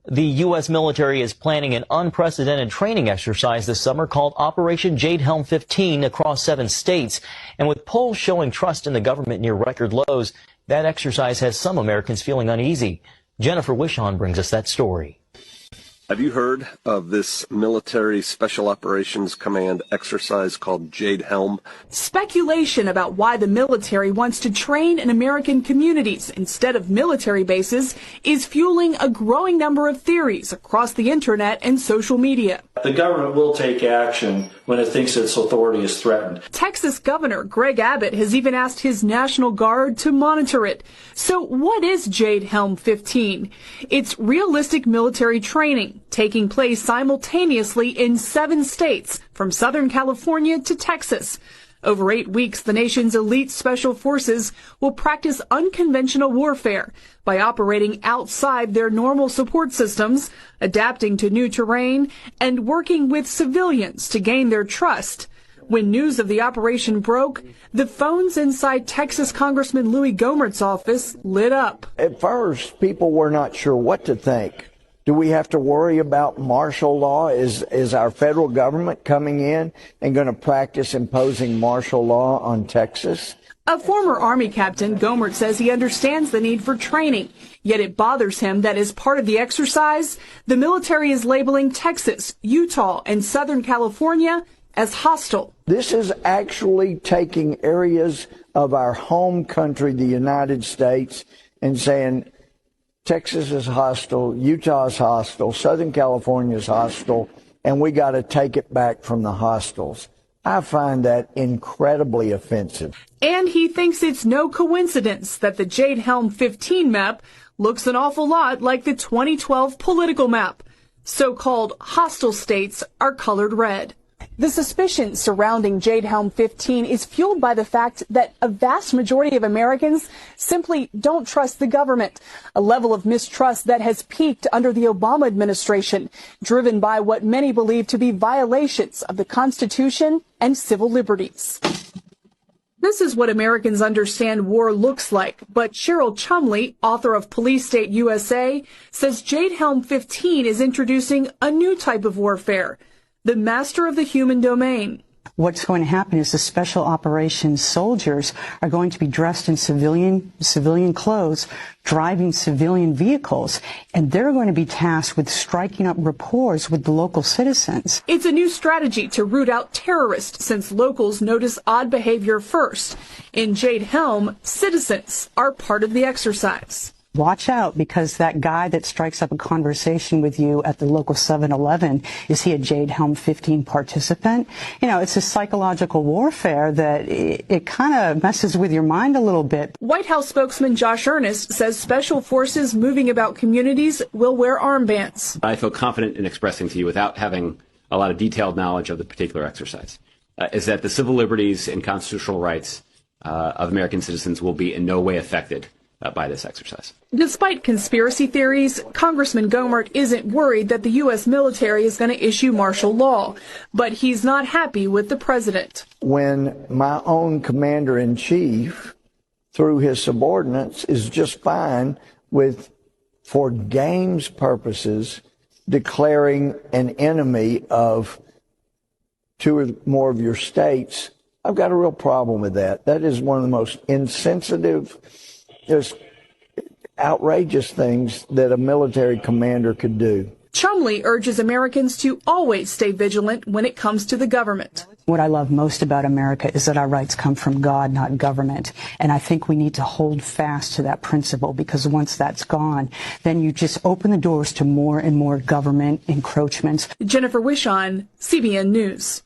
The U.S. military is planning an unprecedented training exercise this summer called Operation JADE HELM 15 across 7 states. And with polls showing trust in the government near record lows, that exercise has some Americans feeling uneasy. Jennifer Wishon brings us that story. Have you heard of this military special operations command exercise called JADE HELM? Speculation about why the military wants to train in American communities instead of military bases is fueling a growing number of theories across the internet and social media. The government will take action when it thinks its authority is threatened. Texas Governor Greg Abbott has even asked his National Guard to monitor it. So what is JADE HELM 15? It's realistic military training taking place simultaneously in 7 states, from Southern California to Texas. Over 8 weeks, the nation's elite special forces will practice unconventional warfare by operating outside their normal support systems, adapting to new terrain, and working with civilians to gain their trust. When news of the operation broke, the phones inside Texas Congressman Louis Gohmert's office lit up. At first, people were not sure what to think. Do we have to worry about martial law? Is our federal government coming in and going to practice imposing martial law on Texas? A former Army captain, Gohmert says he understands the need for training, yet it bothers him that as part of the exercise, the military is labeling Texas, Utah, and Southern California as hostile. This is actually taking areas of our home country, the United States, and saying, Texas is hostile, Utah is hostile, Southern California is hostile, and we got to take it back from the hostiles. I find that incredibly offensive. And he thinks it's no coincidence that the JADE HELM 15 map looks an awful lot like the 2012 political map. So-called hostile states are colored red. The suspicion surrounding JADE HELM 15 is fueled by the fact that a vast majority of Americans simply don't trust the government, a level of mistrust that has peaked under the Obama administration, driven by what many believe to be violations of the Constitution and civil liberties. This is what Americans understand war looks like, but Cheryl Chumley, author of Police State USA, says JADE HELM 15 is introducing a new type of warfare, the master of the human domain. What's going to happen is the special operations soldiers are going to be dressed in civilian clothes, driving civilian vehicles, and they're going to be tasked with striking up rapport with the local citizens. It's a new strategy to root out terrorists since locals notice odd behavior first. In JADE HELM, citizens are part of the exercise. Watch out, because that guy that strikes up a conversation with you at the local 7-Eleven, is he a JADE HELM 15 participant? You know, it's a psychological warfare that it kind of messes with your mind a little bit. White House spokesman Josh Earnest says special forces moving about communities will wear armbands. I feel confident in expressing to you, without having a lot of detailed knowledge of the particular exercise, is that the civil liberties and constitutional rights of American citizens will be in no way affected by this exercise. Despite conspiracy theories, Congressman Gohmert isn't worried that the U.S. military is going to issue martial law, but he's not happy with the president. When my own commander-in-chief, through his subordinates, is just fine with, for games purposes, declaring an enemy of 2 or more of your states, I've got a real problem with that. That is one of the most insensitive, just outrageous things that a military commander could do. Chumley urges Americans to always stay vigilant when it comes to the government. What I love most about America is that our rights come from God, not government. And I think we need to hold fast to that principle, because once that's gone, then you just open the doors to more and more government encroachments. Jennifer Wishon, CBN News.